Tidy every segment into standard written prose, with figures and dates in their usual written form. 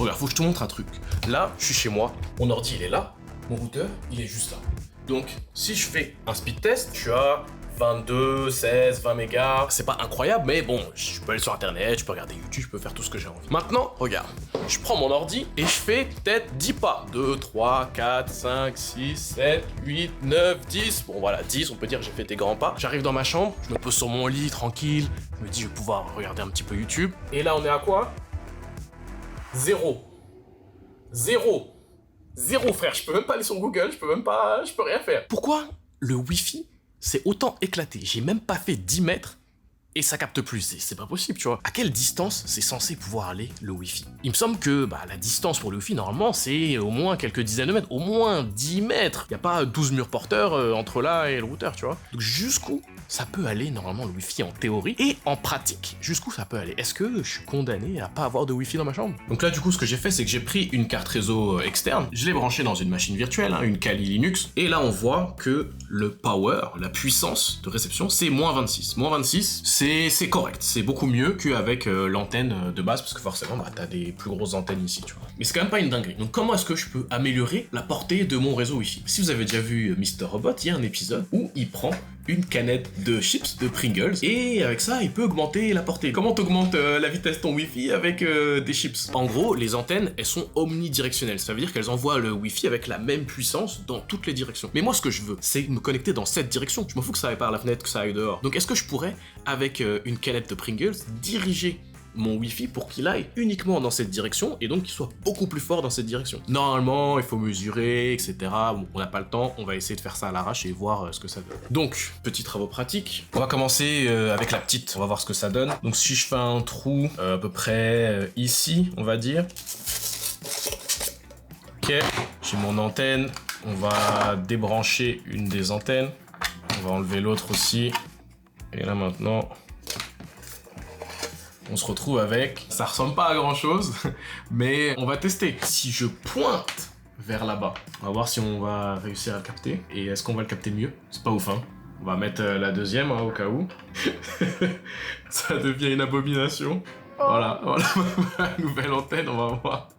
Regarde, faut que je te montre un truc. Là, je suis chez moi, mon ordi il est là, mon routeur il est juste là. Donc, si je fais un speed test, je suis à 22, 16, 20 mégas. C'est pas incroyable, mais bon, je peux aller sur internet, je peux regarder YouTube, je peux faire tout ce que j'ai envie. Maintenant, regarde, je prends mon ordi et je fais peut-être 10 pas. 2, 3, 4, 5, 6, 7, 8, 9, 10. Bon voilà, 10, on peut dire que j'ai fait des grands pas. J'arrive dans ma chambre, je me pose sur mon lit, tranquille. Je me dis, je vais pouvoir regarder un petit peu YouTube. Et là, on est à quoi? 0. 0. 0, frère. Je peux même pas aller sur Google, je peux rien faire. Pourquoi le Wi-Fi c'est autant éclaté? J'ai même pas fait 10 mètres et ça capte plus. C'est pas possible, tu vois. À quelle distance c'est censé pouvoir aller le Wi-Fi? Il me semble que la distance pour le Wi-Fi, normalement, c'est au moins quelques dizaines de mètres, au moins 10 mètres. Y a pas 12 murs porteurs entre là et le routeur, tu vois. Donc jusqu'où ça peut aller, normalement, le Wi-Fi en théorie et en pratique, jusqu'où ça peut aller? Est-ce que je suis condamné à pas avoir de Wi-Fi dans ma chambre? Donc là, du coup, ce que j'ai fait, c'est que j'ai pris une carte réseau externe, je l'ai branchée dans une machine virtuelle, une Kali Linux, et là, on voit que le power, la puissance de réception, c'est moins 26. Moins 26, c'est correct, c'est beaucoup mieux qu'avec l'antenne de base, parce que forcément, t'as des plus grosses antennes ici, tu vois. Mais c'est quand même pas une dinguerie. Donc comment est-ce que je peux améliorer la portée de mon réseau Wi-Fi? Si vous avez déjà vu Mr. Robot, il y a un épisode où il prend une canette de chips, de Pringles, et avec ça, il peut augmenter la portée. Comment t'augmentes la vitesse de ton Wi-Fi avec des chips? En gros, les antennes, elles sont omnidirectionnelles. Ça veut dire qu'elles envoient le Wi-Fi avec la même puissance dans toutes les directions. Mais moi, ce que je veux, c'est me connecter dans cette direction. Je m'en fous que ça aille par la fenêtre, que ça aille dehors. Donc, est-ce que je pourrais, avec une canette de Pringles, diriger mon Wi-Fi pour qu'il aille uniquement dans cette direction et donc qu'il soit beaucoup plus fort dans cette direction? Normalement, il faut mesurer, etc. Bon, on n'a pas le temps, on va essayer de faire ça à l'arrache et voir ce que ça donne. Donc, petits travaux pratiques. On va commencer avec la petite, on va voir ce que ça donne. Donc si je fais un trou à peu près ici, on va dire. Ok, j'ai mon antenne, on va débrancher une des antennes. On va enlever l'autre aussi. Et là maintenant... on se retrouve avec... ça ressemble pas à grand chose, mais on va tester. Si je pointe vers là-bas, on va voir si on va réussir à le capter. Et est-ce qu'on va le capter mieux? C'est pas ouf, hein. On va mettre la deuxième, au cas où. Ça devient une abomination. Voilà ma nouvelle antenne, on va voir.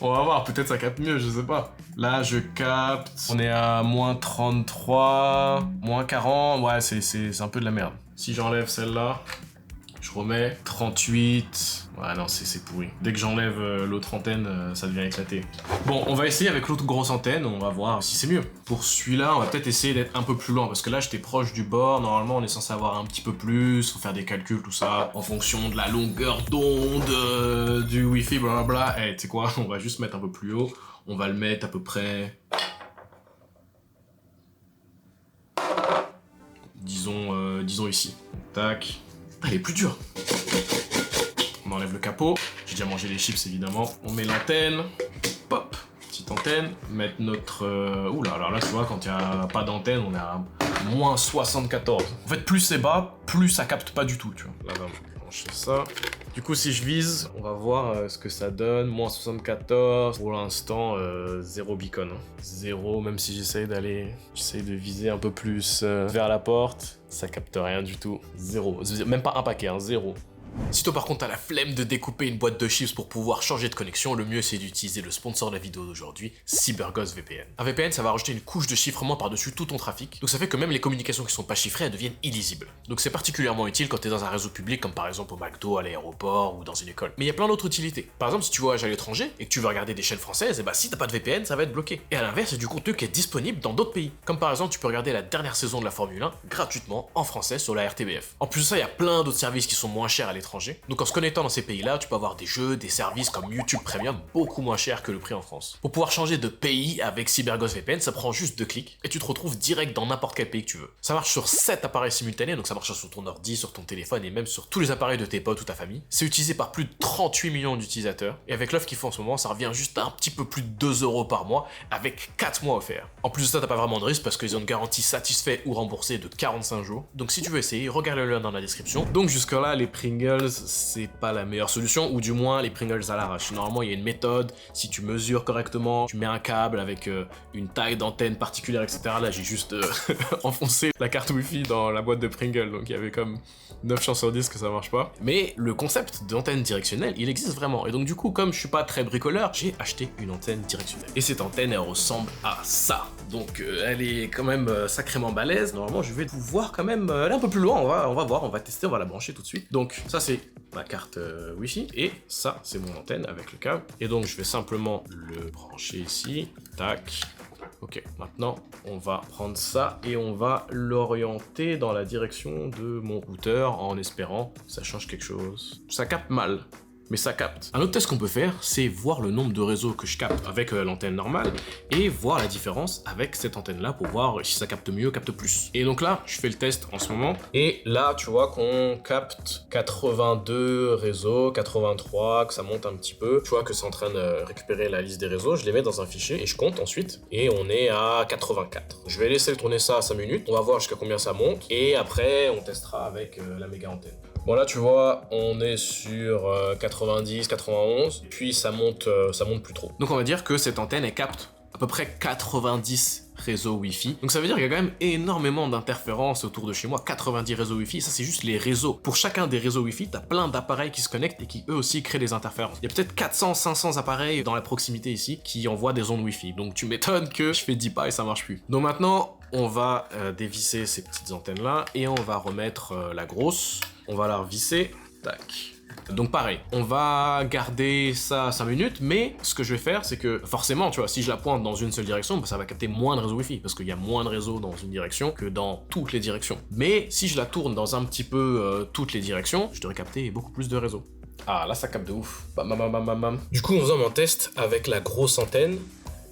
On va voir, peut-être ça capte mieux, je sais pas. Là, je capte... on est à moins 33, moins 40, ouais, c'est un peu de la merde. Si j'enlève celle-là... je remets 38. Ouais, non, c'est pourri. Dès que j'enlève l'autre antenne, ça devient éclaté. Bon, on va essayer avec l'autre grosse antenne, on va voir si c'est mieux. Pour celui-là, on va peut-être essayer d'être un peu plus lent, parce que là, j'étais proche du bord. Normalement, on est censé avoir un petit peu plus, faut faire des calculs, tout ça, en fonction de la longueur d'onde du Wi-Fi, blablabla. Eh, tu sais quoi, on va juste mettre un peu plus haut. On va le mettre à peu près... disons ici. Tac. Elle est plus dure. On enlève le capot. J'ai déjà mangé les chips évidemment. On met l'antenne. Pop. Petite antenne. Mettre notre... oula, alors là tu vois, quand il n'y a pas d'antenne, on est à moins 74. En fait, plus c'est bas, plus ça capte pas du tout, tu vois. Là, on va brancher ça. Du coup, si je vise, on va voir ce que ça donne. Moins 74. Pour l'instant, 0 beacon. 0, même si j'essaye de viser un peu plus vers la porte. Ça capte rien du tout. 0. Même pas un paquet, 0. Si toi par contre t'as la flemme de découper une boîte de chips pour pouvoir changer de connexion, le mieux c'est d'utiliser le sponsor de la vidéo d'aujourd'hui, CyberGhost VPN. Un VPN ça va rajouter une couche de chiffrement par-dessus tout ton trafic, donc ça fait que même les communications qui sont pas chiffrées elles deviennent illisibles. Donc c'est particulièrement utile quand t'es dans un réseau public comme par exemple au McDo, à l'aéroport ou dans une école. Mais il y a plein d'autres utilités. Par exemple si tu voyages à l'étranger et que tu veux regarder des chaînes françaises, et bah si t'as pas de VPN ça va être bloqué. Et à l'inverse c'est du contenu qui est disponible dans d'autres pays. Comme par exemple tu peux regarder la dernière saison de la Formule 1 gratuitement en français sur la RTBF. En plus de ça il y a plein d'autres services qui sont moins chers à l'étranger. Donc en se connectant dans ces pays-là, tu peux avoir des jeux, des services comme YouTube Premium beaucoup moins chers que le prix en France. Pour pouvoir changer de pays avec CyberGhost VPN, ça prend juste 2 clics et tu te retrouves direct dans n'importe quel pays que tu veux. Ça marche sur 7 appareils simultanés, donc ça marche sur ton ordi, sur ton téléphone et même sur tous les appareils de tes potes ou ta famille. C'est utilisé par plus de 38 millions d'utilisateurs et avec l'offre qu'ils font en ce moment, ça revient juste à un petit peu plus de 2 € par mois avec 4 mois offerts. En plus de ça, t'as pas vraiment de risque parce qu'ils ont une garantie satisfait ou remboursée de 45 jours. Donc si tu veux essayer, regarde le lien dans la description. Donc jusque là, les Pringles Pringles, c'est pas la meilleure solution, ou du moins les Pringles à l'arrache. Normalement, il y a une méthode, si tu mesures correctement, tu mets un câble avec une taille d'antenne particulière, etc. Là, j'ai juste enfoncé la carte Wi-Fi dans la boîte de Pringles, donc il y avait comme 9 chances sur 10 que ça marche pas. Mais le concept d'antenne directionnelle, il existe vraiment. Et donc du coup, comme je suis pas très bricoleur, j'ai acheté une antenne directionnelle. Et cette antenne, elle ressemble à ça. Donc elle est quand même sacrément balèze. Normalement, je vais pouvoir quand même aller un peu plus loin. On va voir, on va tester, on va la brancher tout de suite. Donc ça, c'est ma carte Wi-Fi. Et ça, c'est mon antenne avec le câble. Et donc, je vais simplement le brancher ici. Tac. Ok, maintenant, on va prendre ça et on va l'orienter dans la direction de mon routeur en espérant que ça change quelque chose. Ça capte mal, mais ça capte. Un autre test qu'on peut faire, c'est voir le nombre de réseaux que je capte avec l'antenne normale et voir la différence avec cette antenne-là pour voir si ça capte mieux, capte plus. Et donc là, je fais le test en ce moment. Et là, tu vois qu'on capte 82 réseaux, 83, que ça monte un petit peu. Tu vois que c'est en train de récupérer la liste des réseaux. Je les mets dans un fichier et je compte ensuite. Et on est à 84. Je vais laisser tourner ça à 5 minutes. On va voir jusqu'à combien ça monte. Et après, on testera avec la méga antenne. Bon là tu vois, on est sur 90, 91, puis ça monte plus trop. Donc on va dire que cette antenne elle capte à peu près 90 réseaux Wi-Fi. Donc ça veut dire qu'il y a quand même énormément d'interférences autour de chez moi, 90 réseaux Wi-Fi, ça c'est juste les réseaux. Pour chacun des réseaux Wi-Fi, t'as plein d'appareils qui se connectent et qui eux aussi créent des interférences. Il y a peut-être 400, 500 appareils dans la proximité ici qui envoient des ondes Wi-Fi. Donc tu m'étonnes que je fais 10 pas et ça marche plus. Donc maintenant, on va dévisser ces petites antennes là et on va remettre la grosse. On va la revisser, tac. Donc pareil, on va garder ça 5 minutes, mais ce que je vais faire, c'est que forcément, tu vois, si je la pointe dans une seule direction, bah, ça va capter moins de réseaux Wi-Fi, parce qu'il y a moins de réseaux dans une direction que dans toutes les directions. Mais si je la tourne dans un petit peu toutes les directions, je devrais capter beaucoup plus de réseaux. Ah, là ça capte de ouf. Bam, bam, bam, bam, bam. Du coup, en faisant mon test avec la grosse antenne,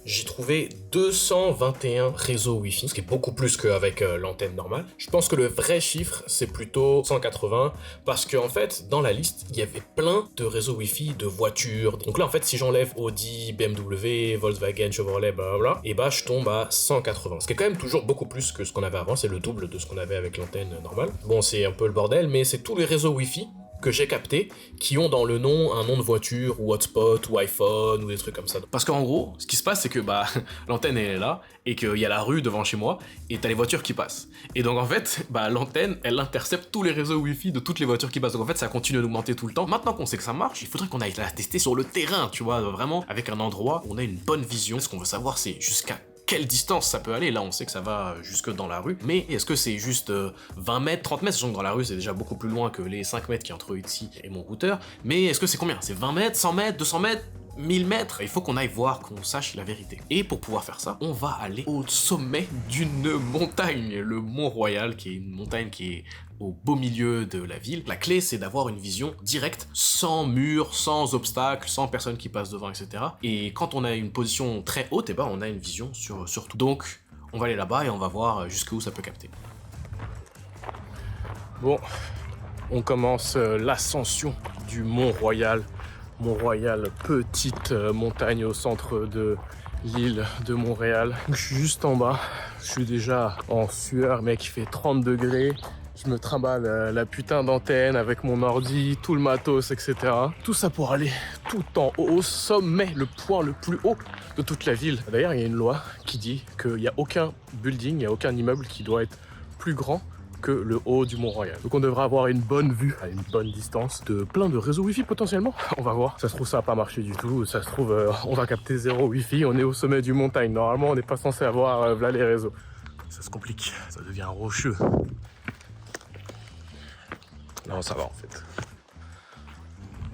j'ai trouvé 221 réseaux Wi-Fi, ce qui est beaucoup plus qu'avec l'antenne normale. Je pense que le vrai chiffre, c'est plutôt 180, parce qu'en fait, dans la liste, il y avait plein de réseaux Wi-Fi de voitures. Donc là, en fait, si j'enlève Audi, BMW, Volkswagen, Chevrolet, blablabla, et bah, je tombe à 180. Ce qui est quand même toujours beaucoup plus que ce qu'on avait avant, c'est le double de ce qu'on avait avec l'antenne normale. Bon, c'est un peu le bordel, mais c'est tous les réseaux Wi-Fi que j'ai capté, qui ont dans le nom un nom de voiture, ou hotspot, ou iPhone, ou des trucs comme ça. Parce qu'en gros, ce qui se passe, c'est que bah l'antenne elle est là, et qu'il y a la rue devant chez moi, et t'as les voitures qui passent. Et donc en fait, bah l'antenne, elle intercepte tous les réseaux Wi-Fi de toutes les voitures qui passent. Donc en fait, ça continue d'augmenter tout le temps. Maintenant qu'on sait que ça marche, il faudrait qu'on aille la tester sur le terrain, tu vois, vraiment, avec un endroit où on a une bonne vision. Ce qu'on veut savoir, c'est jusqu'à quelle distance ça peut aller. Là, on sait que ça va jusque dans la rue, mais est-ce que c'est juste 20 mètres, 30 mètres, sachant que dans la rue, c'est déjà beaucoup plus loin que les 5 mètres qui entre ici et mon routeur, mais est-ce que c'est combien? C'est 20 mètres, 100 mètres, 200 mètres 1000 mètres? Il faut qu'on aille voir, qu'on sache la vérité. Et pour pouvoir faire ça, on va aller au sommet d'une montagne, le Mont Royal, qui est une montagne qui est au beau milieu de la ville. La clé, c'est d'avoir une vision directe, sans mur, sans obstacles, sans personne qui passe devant, etc. Et quand on a une position très haute, et ben on a une vision sur tout. Donc, on va aller là-bas et on va voir jusqu'où ça peut capter. Bon, on commence l'ascension du Mont Royal. Mont Royal, petite montagne au centre de l'île de Montréal. Je suis juste en bas, je suis déjà en sueur, mec, il fait 30 degrés. Je me trimballe la putain d'antenne avec mon ordi, tout le matos, etc. Tout ça pour aller tout en haut, au sommet, le point le plus haut de toute la ville. D'ailleurs, il y a une loi qui dit qu'il n'y a aucun building, il n'y a aucun immeuble qui doit être plus grand que le haut du Mont Royal. Donc on devrait avoir une bonne vue, à une bonne distance, de plein de réseaux Wi-Fi potentiellement. On va voir. Ça se trouve, ça va pas marcher du tout. Ça se trouve, on va capter 0 Wi-Fi. On est au sommet du montagne. Normalement, on n'est pas censé avoir là les réseaux. Ça se complique. Ça devient rocheux. Non, ça va en fait.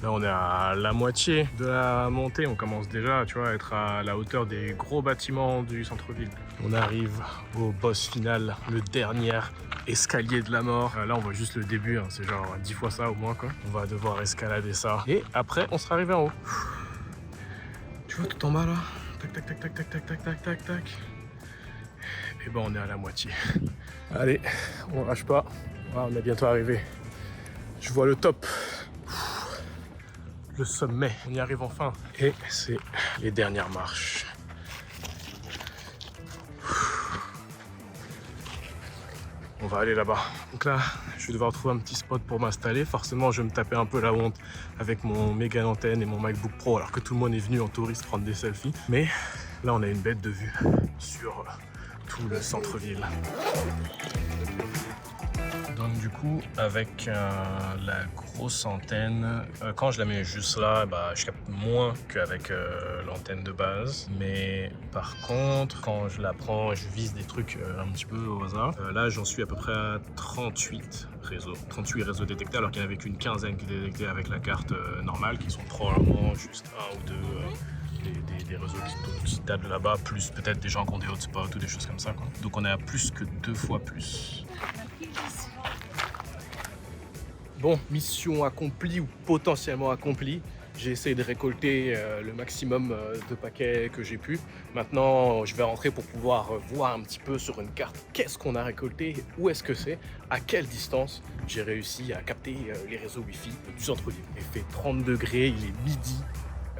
Là, on est à la moitié de la montée. On commence déjà, tu vois, à être à la hauteur des gros bâtiments du centre-ville. On arrive au boss final, le dernier escalier de la mort. Là, on voit juste le début, hein. C'est genre 10 fois ça au moins, quoi. On va devoir escalader ça. Et après, on sera arrivé en haut. Tu vois tout en bas là? Tac, tac, tac, tac, tac, tac, tac, tac, tac, tac. Et ben, on est à la moitié. Allez, on lâche pas. Ah, on est bientôt arrivé. Je vois le top, le sommet, on y arrive enfin. Et c'est les dernières marches. On va aller là-bas. Donc là, je vais devoir trouver un petit spot pour m'installer. Forcément, je vais me taper un peu la honte avec mon méga antenne et mon MacBook Pro, alors que tout le monde est venu en touriste prendre des selfies. Mais là, on a une bête de vue sur tout le centre-ville. Donc du coup, avec la grosse antenne, quand je la mets juste là, je capte moins qu'avec l'antenne de base. Mais par contre, quand je la prends et je vise des trucs un petit peu au hasard, là j'en suis à peu près à 38 réseaux. 38 réseaux détectés, alors qu'il n'y en avait qu'une quinzaine qui étaient détectés avec la carte normale, qui sont probablement juste un ou deux des réseaux qui datent de là-bas, plus peut-être des gens qui ont des hotspots ou des choses comme ça, quoi. Donc on est à plus que 2 fois plus. Bon, mission accomplie ou potentiellement accomplie. J'ai essayé de récolter le maximum de paquets que j'ai pu. Maintenant, je vais rentrer pour pouvoir voir un petit peu sur une carte qu'est-ce qu'on a récolté, où est-ce que c'est, à quelle distance j'ai réussi à capter les réseaux Wi-Fi du centre-ville. Il fait 30 degrés, il est midi.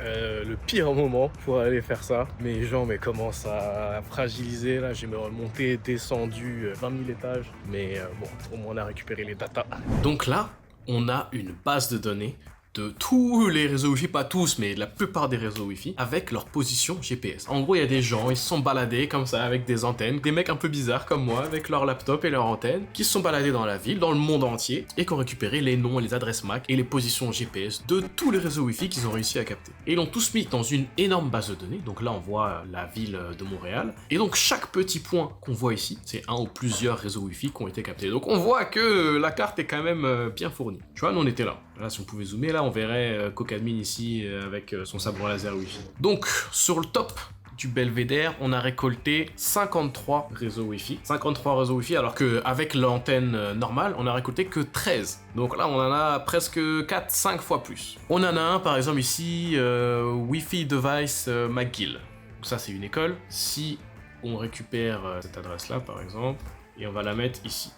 Le pire moment pour aller faire ça. Mes jambes commencent à fragiliser. Là, j'ai monté, descendu 20 000 étages. Mais bon, au moins on a récupéré les datas. Donc là, on a une base de données de tous les réseaux Wi-Fi, pas tous, mais la plupart des réseaux Wi-Fi, avec leur position GPS. En gros, il y a des gens, ils se sont baladés comme ça, avec des antennes, des mecs un peu bizarres comme moi, avec leur laptop et leur antenne, qui se sont baladés dans la ville, dans le monde entier, et qui ont récupéré les noms, les adresses MAC et les positions GPS de tous les réseaux Wi-Fi qu'ils ont réussi à capter. Et ils l'ont tous mis dans une énorme base de données, donc là on voit la ville de Montréal, et donc chaque petit point qu'on voit ici, c'est un ou plusieurs réseaux Wi-Fi qui ont été captés. Donc on voit que la carte est quand même bien fournie. Tu vois, nous on était là. Là, si on pouvait zoomer, là, on verrait Cocadmin ici avec son sabre laser Wi-Fi. Donc, sur le top du belvédère, on a récolté 53 réseaux Wi-Fi. 53 réseaux Wi-Fi, alors qu'avec l'antenne normale, on a récolté que 13. Donc là, on en a presque 4-5 fois plus. On en a un, par exemple, ici, Wi-Fi Device McGill. Donc ça, c'est une école. Si on récupère cette adresse-là, par exemple, et on va la mettre ici.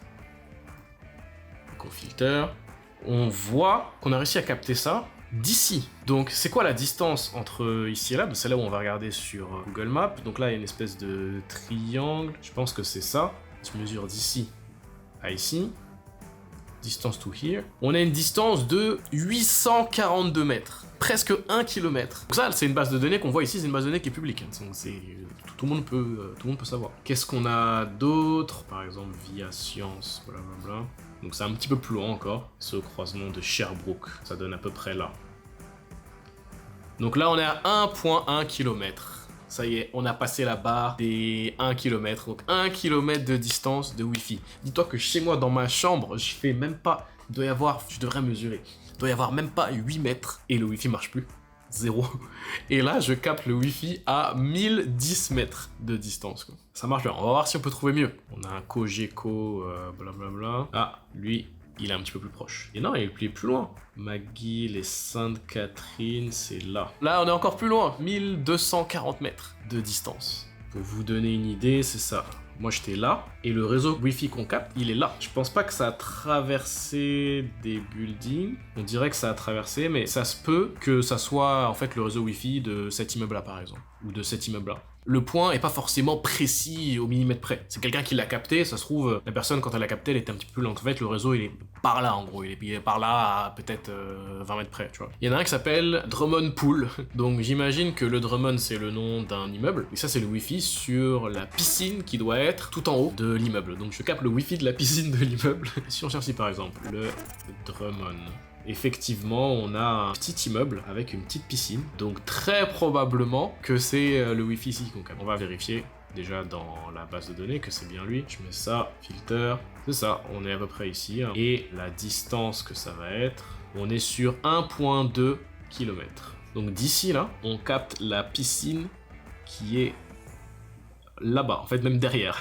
Donc, on filtre. On voit qu'on a réussi à capter ça d'ici. Donc c'est quoi la distance entre ici et là? C'est là où on va regarder sur Google Maps. Donc là il y a une espèce de triangle, je pense que c'est ça. Je mesure d'ici à ici. Distance to here. On a une distance de 842 mètres. Presque 1 km. Donc ça, c'est une base de données qu'on voit ici, c'est une base de données qui est publique. Donc tout le monde peut savoir. Qu'est-ce qu'on a d'autre? Par exemple, via science, blablabla. Donc c'est un petit peu plus loin encore. C'est au croisement de Sherbrooke. Ça donne à peu près là. Donc là, on est à 1,1 km. Ça y est, on a passé la barre des 1 km. Donc 1 km de distance de Wi-Fi. Dis-toi que chez moi, dans ma chambre, je fais même pas... Il doit y avoir... Je devrais mesurer. Il doit y avoir même pas 8 mètres. Et le Wi-Fi marche plus. 0. Et là, je capte le Wi-Fi à 1010 mètres de distance, quoi. Ça marche bien. On va voir si on peut trouver mieux. On a un Cogeco, blablabla. Ah, lui, il est un petit peu plus proche. Et non, il est plus loin. McGill et Sainte-Catherine, c'est là. Là, on est encore plus loin. 1240 mètres de distance. Pour vous donner une idée, c'est ça. Moi, j'étais là, et le réseau Wi-Fi qu'on capte, il est là. Je pense pas que ça a traversé des buildings. On dirait que ça a traversé, mais ça se peut que ça soit, en fait, le réseau Wi-Fi de cet immeuble-là, par exemple. Ou de cet immeuble-là. Le point est pas forcément précis au millimètre près. C'est quelqu'un qui l'a capté, ça se trouve, la personne, quand elle l'a capté, elle était un petit peu lente. En fait, le réseau, il est par là, en gros. Il est par là, à peut-être 20 mètres près, tu vois. Il y en a un qui s'appelle Drummond Pool. Donc, j'imagine que le Drummond, c'est le nom d'un immeuble. Et ça, c'est le Wi-Fi sur la piscine qui doit être tout en haut de l'immeuble. Donc, je capte le Wi-Fi de la piscine de l'immeuble. Si on cherche ici, par exemple, le Drummond... Effectivement, on a un petit immeuble avec une petite piscine. Donc très probablement que c'est le Wi-Fi ici qu'on capte. On va vérifier déjà dans la base de données que c'est bien lui. Je mets ça, filter. C'est ça, on est à peu près ici. Et la distance que ça va être, on est sur 1,2 km. Donc d'ici là, on capte la piscine qui est là-bas, en fait même derrière.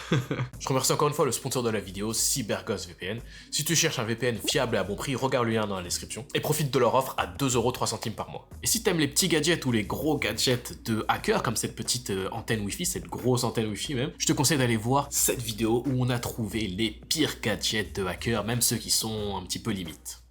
Je remercie encore une fois le sponsor de la vidéo, CyberGhost VPN. Si tu cherches un VPN fiable et à bon prix, regarde le lien dans la description et profite de leur offre à 2,03 € par mois. Et si t'aimes les petits gadgets ou les gros gadgets de hackers, comme cette petite antenne Wi-Fi, cette grosse antenne Wi-Fi même, je te conseille d'aller voir cette vidéo où on a trouvé les pires gadgets de hackers, même ceux qui sont un petit peu limites.